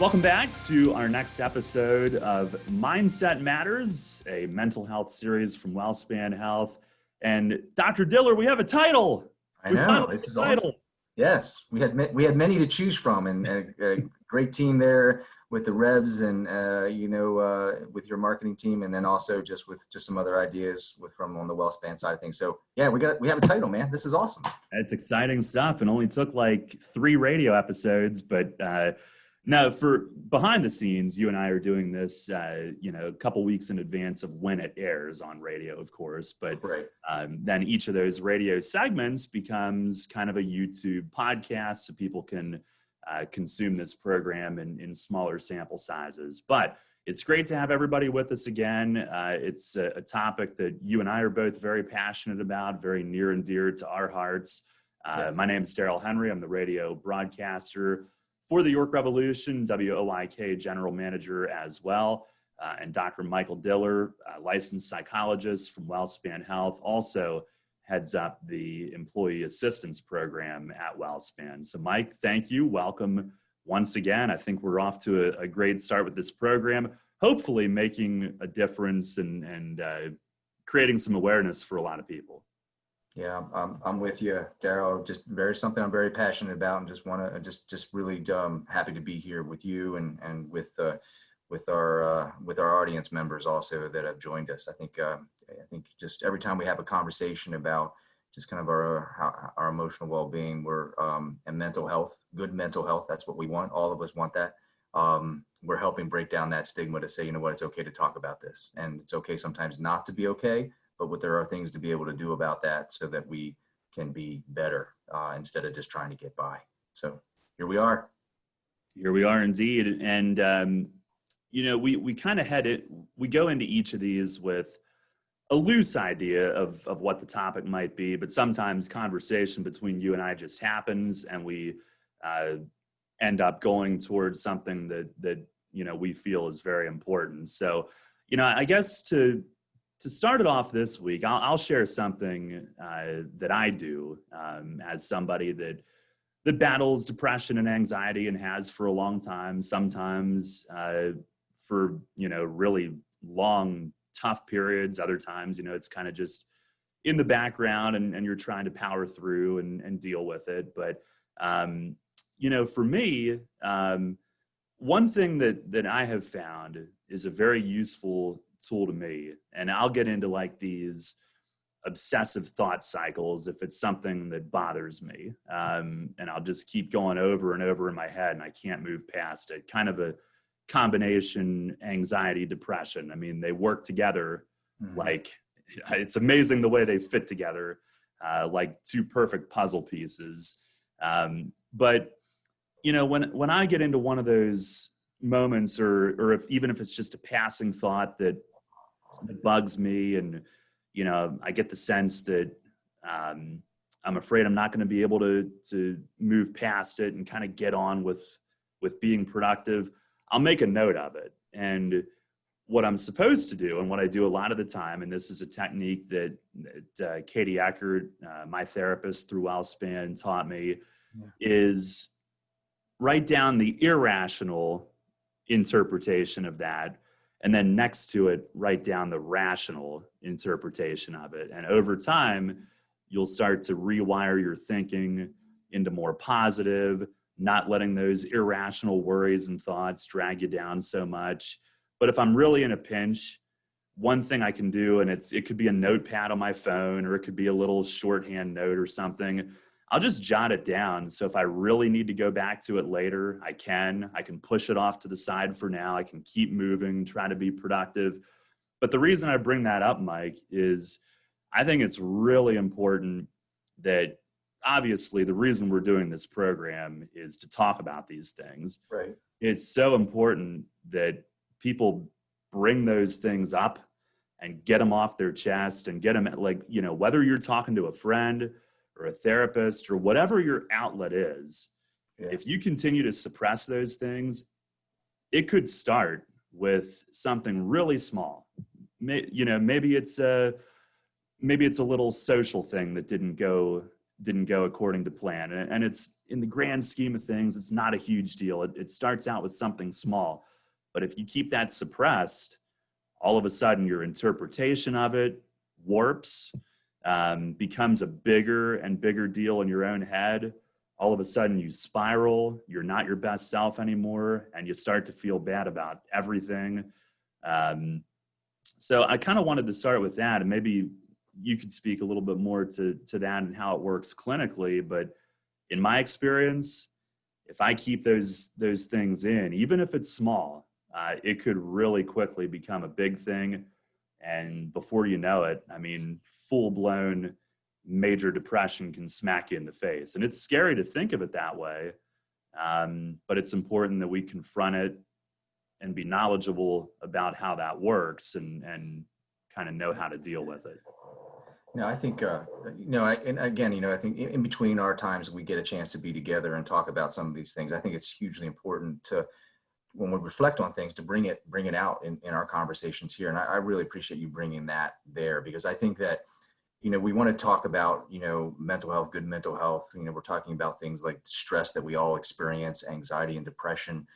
Welcome back to our next episode of Mindset Matters, a mental health series from WellSpan Health. And Dr. Diller, we have a title. I know, this is awesome. Yes, we had many to choose from, and a great team there with the Revs, and with your marketing team, and then also just some other ideas from on the WellSpan side of things. So yeah, we have a title, man. This is awesome. It's exciting stuff, and only took like 3 radio episodes, but now, for behind the scenes, you and I are doing this, a couple weeks in advance of when it airs on radio, of course. But right. Then each of those radio segments becomes kind of a YouTube podcast, so people can consume this program in smaller sample sizes. But it's great to have everybody with us again. It's a topic that you and I are both very passionate about, very near and dear to our hearts. Yes. My name is Daryl Henry. I'm the radio broadcaster for the York Revolution, WOIK General Manager as well, and Dr. Michael Diller, licensed psychologist from WellSpan Health, also heads up the Employee Assistance Program at WellSpan. So Mike, thank you. Welcome once again. I think we're off to a great start with this program, hopefully making a difference and creating some awareness for a lot of people. Yeah, I'm with you, Daryl. Just something I'm very passionate about, and just want to just really happy to be here with you and with our audience members also that have joined us. I think just every time we have a conversation about just kind of our emotional well-being, and mental health, good mental health. That's what we want. All of us want that. We're helping break down that stigma to say, you know what, it's okay to talk about this, and it's okay sometimes not to be okay. But there are things to be able to do about that so that we can be better instead of just trying to get by. So here we are. Here we are indeed. And, we kind of we go into each of these with a loose idea of what the topic might be, but sometimes conversation between you and I just happens, and we end up going towards something that we feel is very important. So, I guess to start it off this week, I'll share something that I do as somebody that battles depression and anxiety and has for a long time, sometimes for, really long, tough periods. Other times, it's kind of just in the background and you're trying to power through and deal with it. But, for me, one thing that I have found is a very useful tool to me, and I'll get into like these obsessive thought cycles if it's something that bothers me, and I'll just keep going over and over in my head and I can't move past it. Kind of a combination anxiety, depression. I mean, they work together. Mm-hmm. Like, it's amazing the way they fit together, like 2 perfect puzzle pieces. But when I get into one of those moments, or even if it's just a passing thought that bugs me, and I get the sense that I'm afraid I'm not going to be able to move past it and kind of get on with being productive, I'll make a note of it. And what I'm supposed to do, and what I do a lot of the time, and this is a technique that Katie Eckert, my therapist through WellSpan, taught me, is write down the irrational interpretation of that, and then next to it, write down the rational interpretation of it. And over time, you'll start to rewire your thinking into more positive, not letting those irrational worries and thoughts drag you down so much. But if I'm really in a pinch, one thing I can do, and it could be a notepad on my phone, or it could be a little shorthand note or something, I'll just jot it down. So if I really need to go back to it later, I can push it off to the side for now. I can keep moving, try to be productive. But the reason I bring that up, Mike, is I think it's really important that, obviously, the reason we're doing this program is to talk about these things. Right. It's so important that people bring those things up and get them off their chest, and get them, like, whether you're talking to a friend or a therapist or whatever your outlet is, if you continue to suppress those things, it could start with something really small. Maybe it's a little social thing that didn't go didn't go according to plan. And it's, in the grand scheme of things, it's not a huge deal. It starts out with something small. But if you keep that suppressed, all of a sudden your interpretation of it warps, becomes a bigger and bigger deal in your own head. All of a sudden you spiral, you're not your best self anymore, and you start to feel bad about everything. So I kind of wanted to start with that, and maybe you could speak a little bit more to that and how it works clinically. But in my experience, if I keep those things in, even if it's small, it could really quickly become a big thing. And before you know it, I mean, full-blown major depression can smack you in the face. And it's scary to think of it that way, but it's important that we confront it and be knowledgeable about how that works and kind of know how to deal with it. No, I think, and again, I think in between our times, we get a chance to be together and talk about some of these things. I think it's hugely important to, when we reflect on things, to bring it out in our conversations here. And I really appreciate you bringing that there, because I think that, we want to talk about, mental health, good mental health. We're talking about things like stress that we all experience, anxiety and depression,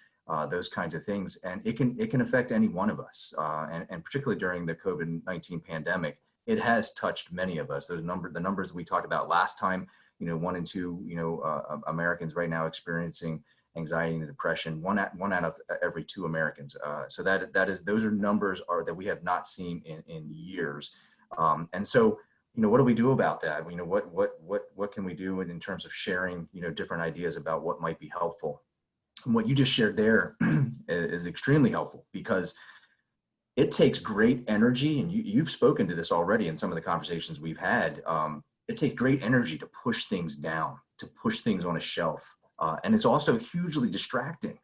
those kinds of things. And it can affect any one of us. And particularly during the COVID-19 pandemic, it has touched many of us. The numbers we talked about last time, 1 in 2, Americans right now experiencing anxiety and depression, one out of every 2 Americans. So those are numbers that we have not seen in years. And so, what do we do about that? What can we do in terms of sharing, different ideas about what might be helpful? And what you just shared there is extremely helpful, because it takes great energy, and you've spoken to this already in some of the conversations we've had. It takes great energy to push things down, to push things on a shelf. And it's also hugely distracting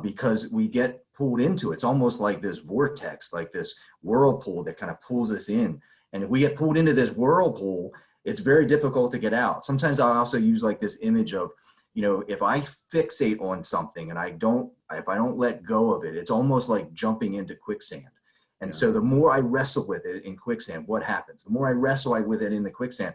because we get pulled into it. It's almost like this vortex, like this whirlpool that kind of pulls us in. And if we get pulled into this whirlpool, it's very difficult to get out. Sometimes I also use like this image of, if I fixate on something and if I don't let go of it, it's almost like jumping into quicksand. And so the more I wrestle with it in quicksand, what happens? The more I wrestle with it in the quicksand,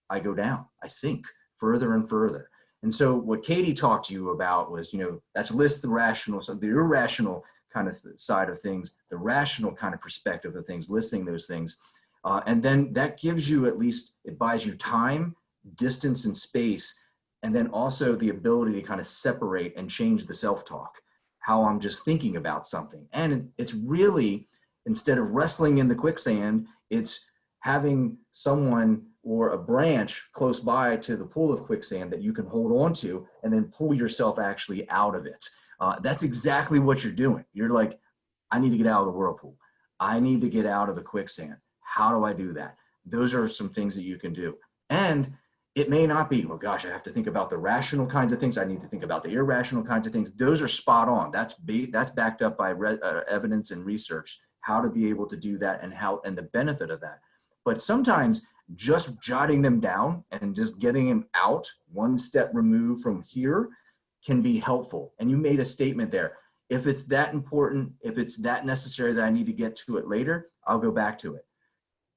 I go down, I sink further and further. And so what Katie talked to you about was, that's list the rational, so the irrational kind of side of things, the rational kind of perspective of things, listing those things. And then that gives you, at least it buys you time, distance, and space. And then also the ability to kind of separate and change the self-talk, how I'm just thinking about something. And it's really, instead of wrestling in the quicksand, it's having someone or a branch close by to the pool of quicksand that you can hold on to and then pull yourself actually out of it. That's exactly what you're doing. You're like, I need to get out of the whirlpool. I need to get out of the quicksand. How do I do that? Those are some things that you can do. And it may not be, well, gosh, I have to think about the rational kinds of things. I need to think about the irrational kinds of things. Those are spot on. That's backed up by evidence and research, how to be able to do that and the benefit of that. But sometimes just jotting them down and just getting them out one step removed from here can be helpful. And you made a statement there. If it's that important, if it's that necessary that I need to get to it later, I'll go back to it.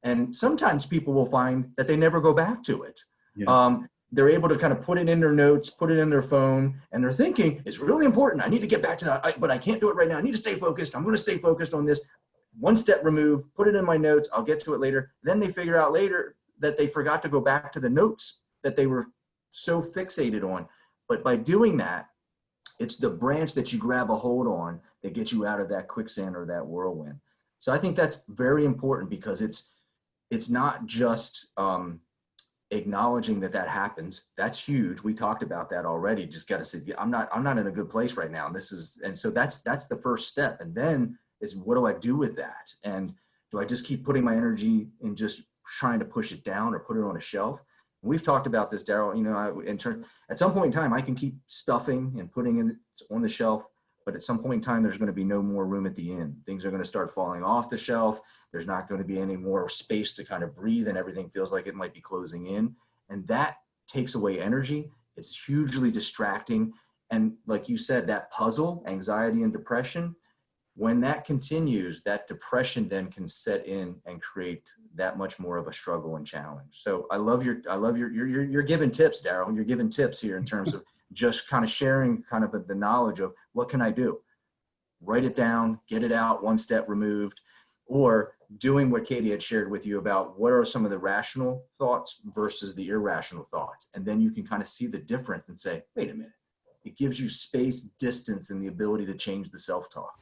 And sometimes people will find that they never go back to it. Yeah. They're able to kind of put it in their notes, put it in their phone, and they're thinking, it's really important. I need to get back to that, but I can't do it right now. I need to stay focused. I'm going to stay focused on this. One step removed, put it in my notes. I'll get to it later. Then they figure out later that they forgot to go back to the notes that they were so fixated on. But by doing that, it's the branch that you grab a hold on that gets you out of that quicksand or that whirlwind. So I think that's very important, because it's not just acknowledging that happens. That's huge. We talked about that already. Just got to say, I'm not in a good place right now. And so that's the first step. And then is, what do I do with that? And do I just keep putting my energy in just trying to push it down or put it on a shelf? And we've talked about this, Daryl, at some point in time, I can keep stuffing and putting it on the shelf, but at some point in time, there's going to be no more room at the end. Things are going to start falling off the shelf. There's not going to be any more space to kind of breathe, and everything feels like it might be closing in. And that takes away energy. It's hugely distracting. And like you said, that puzzle, anxiety and depression, When that continues, that depression then can set in and create that much more of a struggle and challenge. So you're giving tips, Daryl. You're giving tips here in terms of just kind of sharing kind of the knowledge of what can I do? Write it down, get it out, one step removed, or doing what Katie had shared with you about what are some of the rational thoughts versus the irrational thoughts. And then you can kind of see the difference and say, wait a minute, it gives you space, distance, and the ability to change the self-talk.